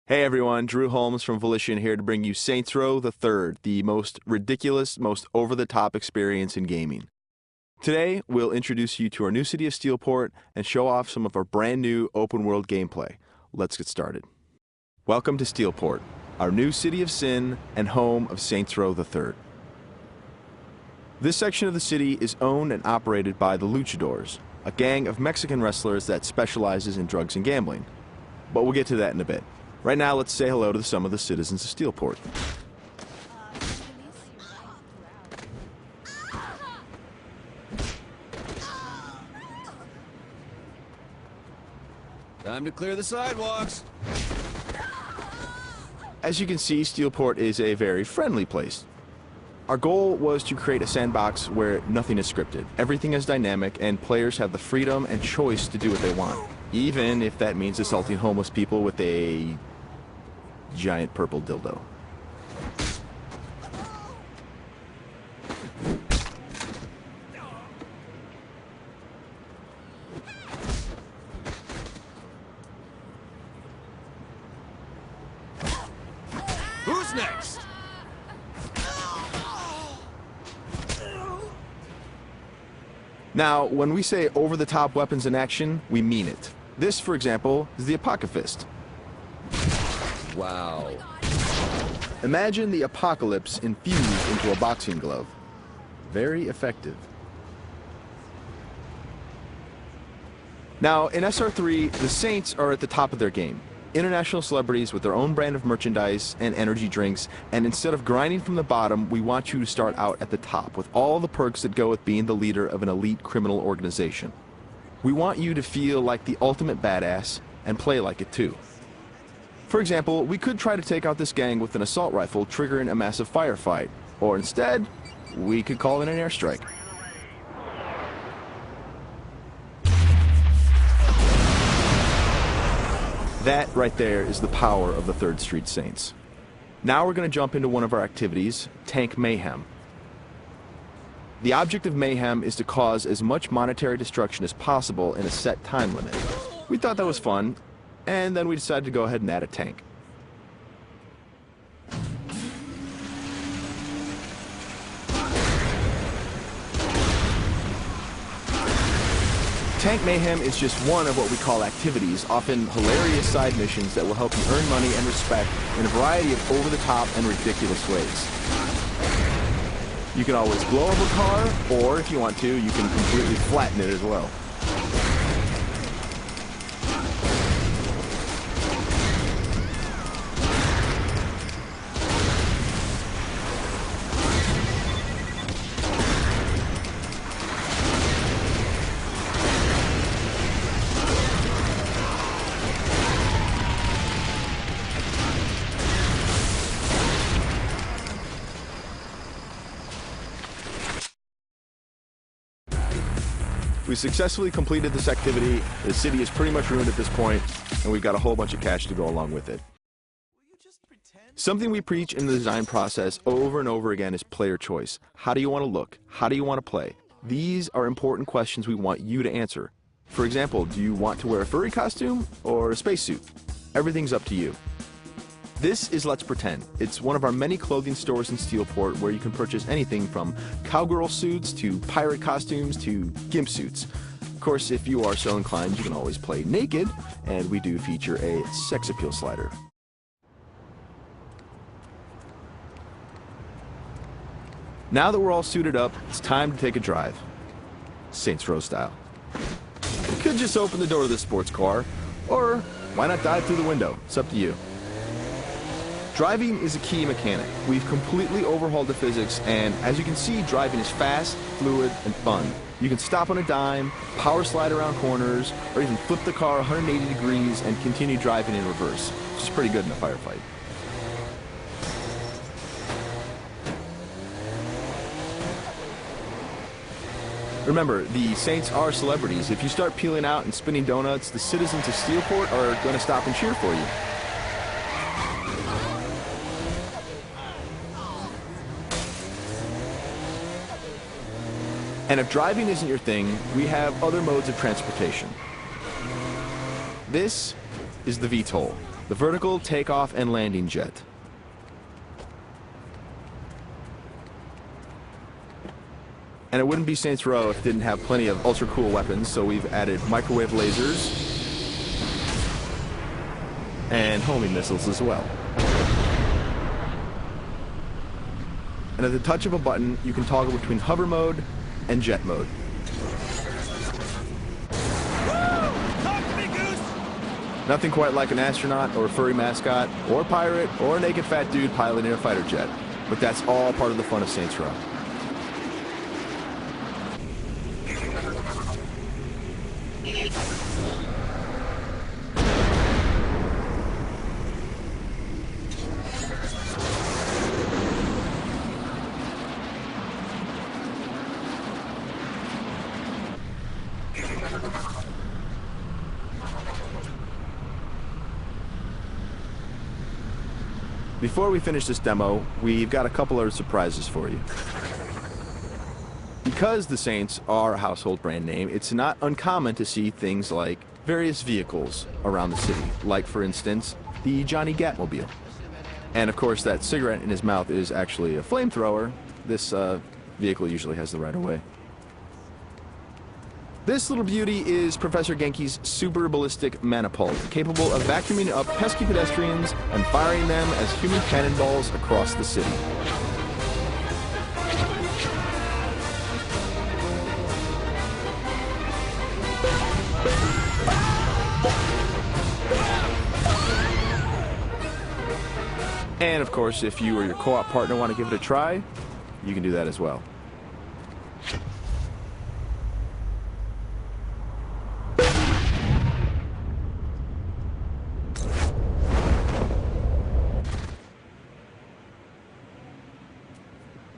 Hey everyone, Drew Holmes from Volition here to bring you Saints Row the Third, the most ridiculous, most over-the-top experience in gaming. Today, we'll introduce you to our new city of Steelport and show off some of our brand new open-world gameplay. Let's get started. Welcome to Steelport, our new city of sin and home of Saints Row the Third. This section of the city is owned and operated by the Luchadors, a gang of Mexican wrestlers that specializes in drugs and gambling. But we'll get to that in a bit. Right now, let's say hello to some of the citizens of Steelport. Time to clear the sidewalks. As you can see, Steelport is a very friendly place. Our goal was to create a sandbox where nothing is scripted. Everything is dynamic, and players have the freedom and choice to do what they want, even if that means assaulting homeless people with a giant purple dildo. Who's next? Now, when we say over-the-top weapons in action, we mean it. This, for example, is the Apocafist. Wow. Imagine the apocalypse infused into a boxing glove. Very effective. Now, in SR3, the Saints are at the top of their game. International celebrities with their own brand of merchandise and energy drinks, and instead of grinding from the bottom, we want you to start out at the top with all the perks that go with being the leader of an elite criminal organization. We want you to feel like the ultimate badass and play like it too. For example, we could try to take out this gang with an assault rifle, triggering a massive firefight. Or instead, we could call in an airstrike. That right there is the power of the 3rd Street Saints. Now we're going to jump into one of our activities, Tank Mayhem. The object of Mayhem is to cause as much monetary destruction as possible in a set time limit. We thought that was fun, and then we decided to go ahead and add a tank. Tank Mayhem is just one of what we call activities, often hilarious side missions that will help you earn money and respect in a variety of over-the-top and ridiculous ways. You can always blow up a car, or if you want to, you can completely flatten it as well. We successfully completed this activity. The city is pretty much ruined at this point, and we've got a whole bunch of cash to go along with it. Something we preach in the design process over and over again is player choice. How do you want to look? How do you want to play? These are important questions we want you to answer. For example, do you want to wear a furry costume or a spacesuit? Everything's up to you. This is Let's Pretend. It's one of our many clothing stores in Steelport where you can purchase anything from cowgirl suits to pirate costumes to gimp suits. Of course, if you are so inclined, you can always play naked, and we do feature a sex appeal slider. Now that we're all suited up, it's time to take a drive. Saints Row style. You could just open the door of this sports car, or why not dive through the window? It's up to you. Driving is a key mechanic. We've completely overhauled the physics, and as you can see, driving is fast, fluid, and fun. You can stop on a dime, power slide around corners, or even flip the car 180 degrees and continue driving in reverse, which is pretty good in a firefight. Remember, the Saints are celebrities. If you start peeling out and spinning donuts, the citizens of Steelport are going to stop and cheer for you. And if driving isn't your thing, we have other modes of transportation. This is the VTOL. the vertical takeoff and landing jet. And it wouldn't be Saints Row if it didn't have plenty of ultra cool weapons, so we've added microwave lasers and homing missiles as well. And at the touch of a button, you can toggle between hover mode and jet mode. Talk to me, Goose! Nothing quite like an astronaut or a furry mascot or pirate or a naked fat dude piloting a fighter jet. But that's all part of the fun of Saints Row. Before we finish this demo, we've got a couple of surprises for you. Because the Saints are a household brand name, it's not uncommon to see things like various vehicles around the city, like, for instance, the Johnny Gatmobile. And of course, that cigarette in his mouth is actually a flamethrower. This vehicle usually has the right-of-way. This little beauty is Professor Genki's super ballistic manipult, capable of vacuuming up pesky pedestrians and firing them as human cannonballs across the city. And of course, if you or your co-op partner want to give it a try, you can do that as well.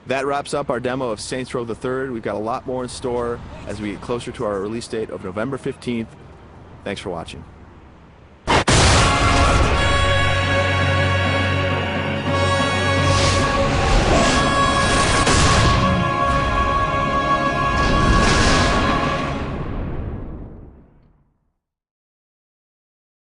That wraps up our demo of Saints Row the Third. We've got a lot more in store as we get closer to our release date of November 15th. Thanks for watching.